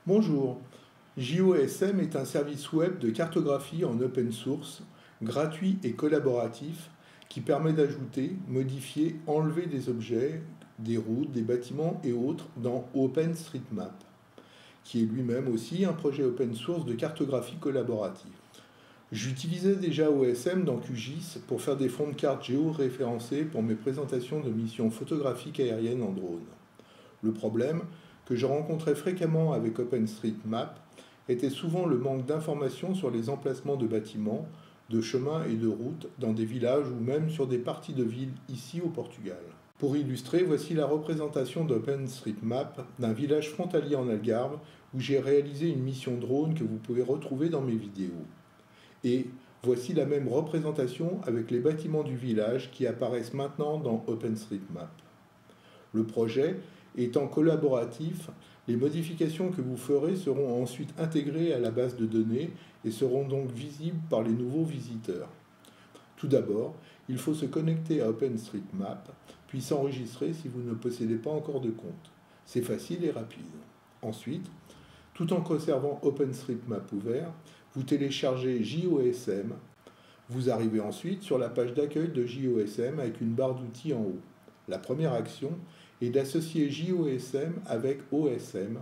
Bonjour, JOSM est un service web de cartographie en open source, gratuit et collaboratif, qui permet d'ajouter, modifier, enlever des objets, des routes, des bâtiments et autres dans OpenStreetMap, qui est lui-même aussi un projet open source de cartographie collaborative. J'utilisais déjà OSM dans QGIS pour faire des fonds de cartes géoréférencés pour mes présentations de missions photographiques aériennes en drone. Le problème que je rencontrais fréquemment avec OpenStreetMap était souvent le manque d'informations sur les emplacements de bâtiments, de chemins et de routes dans des villages ou même sur des parties de villes ici au Portugal. Pour illustrer, voici la représentation d'OpenStreetMap d'un village frontalier en Algarve où j'ai réalisé une mission drone que vous pouvez retrouver dans mes vidéos. Et voici la même représentation avec les bâtiments du village qui apparaissent maintenant dans OpenStreetMap. Le projet étant collaboratif, les modifications que vous ferez seront ensuite intégrées à la base de données et seront donc visibles par les nouveaux visiteurs. Tout d'abord, il faut se connecter à OpenStreetMap, puis s'enregistrer si vous ne possédez pas encore de compte. C'est facile et rapide. Ensuite, tout en conservant OpenStreetMap ouvert, vous téléchargez JOSM. Vous arrivez ensuite sur la page d'accueil de JOSM avec une barre d'outils en haut. La première action est d'associer JOSM avec OSM.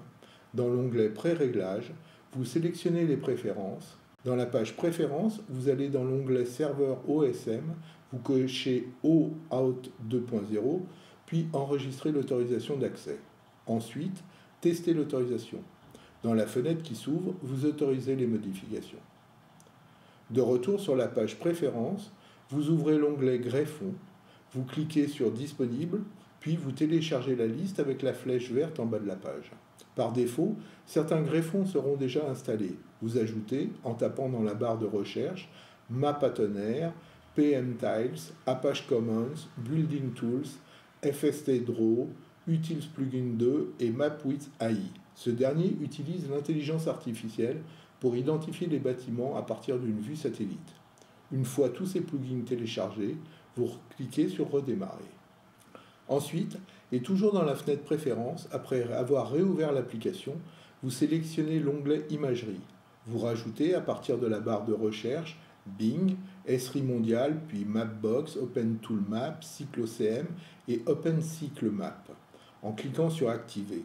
Dans l'onglet Pré-réglages, vous sélectionnez les préférences. Dans la page Préférences, vous allez dans l'onglet Serveur OSM, vous cochez OAuth 2.0, puis enregistrez l'autorisation d'accès. Ensuite, testez l'autorisation. Dans la fenêtre qui s'ouvre, vous autorisez les modifications. De retour sur la page Préférences, vous ouvrez l'onglet Greffons, vous cliquez sur Disponible, puis vous téléchargez la liste avec la flèche verte en bas de la page. Par défaut, certains greffons seront déjà installés. Vous ajoutez, en tapant dans la barre de recherche, Mappattern, PM Tiles, Apache Commons, Building Tools, FST Draw, Utils Plugin 2 et MapWidth AI. Ce dernier utilise l'intelligence artificielle pour identifier les bâtiments à partir d'une vue satellite. Une fois tous ces plugins téléchargés, vous cliquez sur Redémarrer. Ensuite, et toujours dans la fenêtre Préférences, après avoir réouvert l'application, vous sélectionnez l'onglet Imagerie. Vous rajoutez à partir de la barre de recherche Bing, Esri Mondial, puis Mapbox, OpenToolMap, CycloCM et OpenCycleMap, en cliquant sur Activer.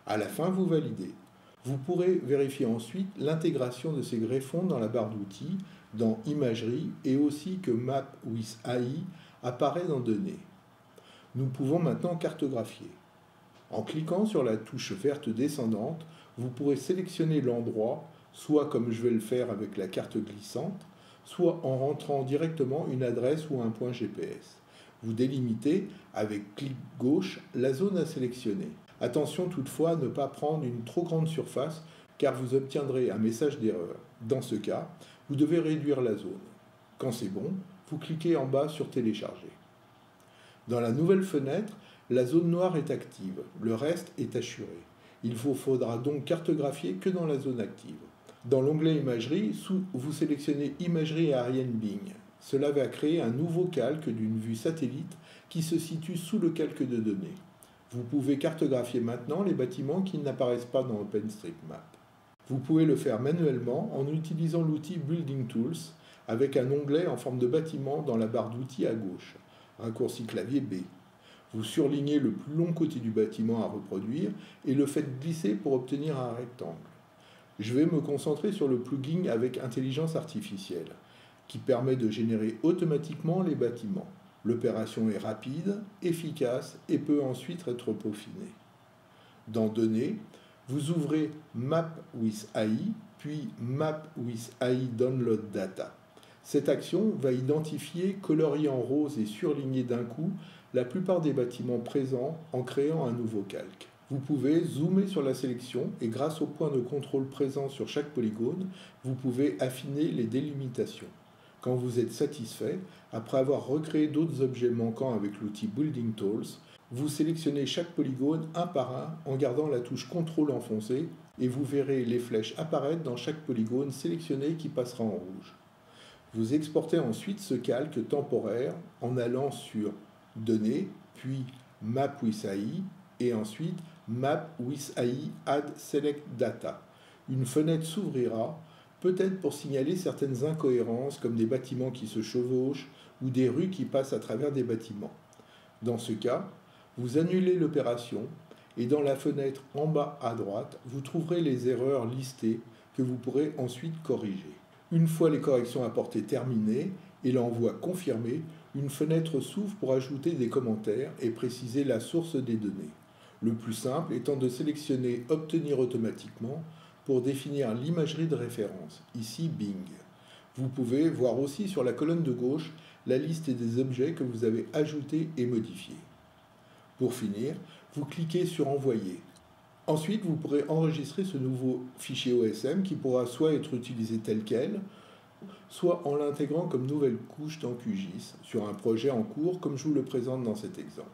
À la fin, vous validez. Vous pourrez vérifier ensuite l'intégration de ces greffons dans la barre d'outils, dans Imagerie, et aussi que MapWidth AI apparaît dans Données. Nous pouvons maintenant cartographier. En cliquant sur la touche verte descendante, vous pourrez sélectionner l'endroit, soit comme je vais le faire avec la carte glissante, soit en rentrant directement une adresse ou un point GPS. Vous délimitez, avec clic gauche, la zone à sélectionner. Attention toutefois à ne pas prendre une trop grande surface, car vous obtiendrez un message d'erreur. Dans ce cas, vous devez réduire la zone. Quand c'est bon, vous cliquez en bas sur Télécharger. Dans la nouvelle fenêtre, la zone noire est active, le reste est assuré. Il vous faudra donc cartographier que dans la zone active. Dans l'onglet Imagerie, vous sélectionnez Imagerie aérienne Bing. Cela va créer un nouveau calque d'une vue satellite qui se situe sous le calque de données. Vous pouvez cartographier maintenant les bâtiments qui n'apparaissent pas dans OpenStreetMap. Vous pouvez le faire manuellement en utilisant l'outil Building Tools avec un onglet en forme de bâtiment dans la barre d'outils à gauche. Raccourci clavier B. Vous surlignez le plus long côté du bâtiment à reproduire et le faites glisser pour obtenir un rectangle. Je vais me concentrer sur le plugin avec intelligence artificielle, qui permet de générer automatiquement les bâtiments. L'opération est rapide, efficace et peut ensuite être peaufinée. Dans Données, vous ouvrez MapWidth AI, puis MapWidth AI Download Data. Cette action va identifier, colorier en rose et surligner d'un coup la plupart des bâtiments présents en créant un nouveau calque. Vous pouvez zoomer sur la sélection et grâce au point de contrôle présent sur chaque polygone, vous pouvez affiner les délimitations. Quand vous êtes satisfait, après avoir recréé d'autres objets manquants avec l'outil Building Tools, vous sélectionnez chaque polygone un par un en gardant la touche CTRL enfoncée et vous verrez les flèches apparaître dans chaque polygone sélectionné qui passera en rouge. Vous exportez ensuite ce calque temporaire en allant sur Données, puis MapWidth AI et ensuite Map with AI Add Select Data. Une fenêtre s'ouvrira, peut-être pour signaler certaines incohérences comme des bâtiments qui se chevauchent ou des rues qui passent à travers des bâtiments. Dans ce cas, vous annulez l'opération et dans la fenêtre en bas à droite, vous trouverez les erreurs listées que vous pourrez ensuite corriger. Une fois les corrections apportées terminées et l'envoi confirmé, une fenêtre s'ouvre pour ajouter des commentaires et préciser la source des données. Le plus simple étant de sélectionner Obtenir automatiquement pour définir l'imagerie de référence, ici Bing. Vous pouvez voir aussi sur la colonne de gauche la liste des objets que vous avez ajoutés et modifiés. Pour finir, vous cliquez sur Envoyer. Ensuite, vous pourrez enregistrer ce nouveau fichier OSM qui pourra soit être utilisé tel quel, soit en l'intégrant comme nouvelle couche dans QGIS sur un projet en cours comme je vous le présente dans cet exemple.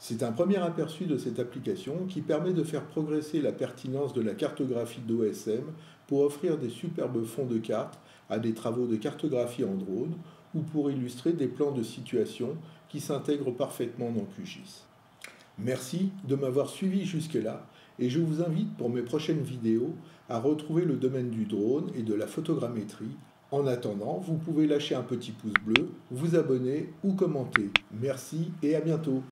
C'est un premier aperçu de cette application qui permet de faire progresser la pertinence de la cartographie d'OSM pour offrir des superbes fonds de cartes à des travaux de cartographie en drone ou pour illustrer des plans de situation qui s'intègrent parfaitement dans QGIS. Merci de m'avoir suivi jusque-là et je vous invite pour mes prochaines vidéos à retrouver le domaine du drone et de la photogrammétrie. En attendant, vous pouvez lâcher un petit pouce bleu, vous abonner ou commenter. Merci et à bientôt.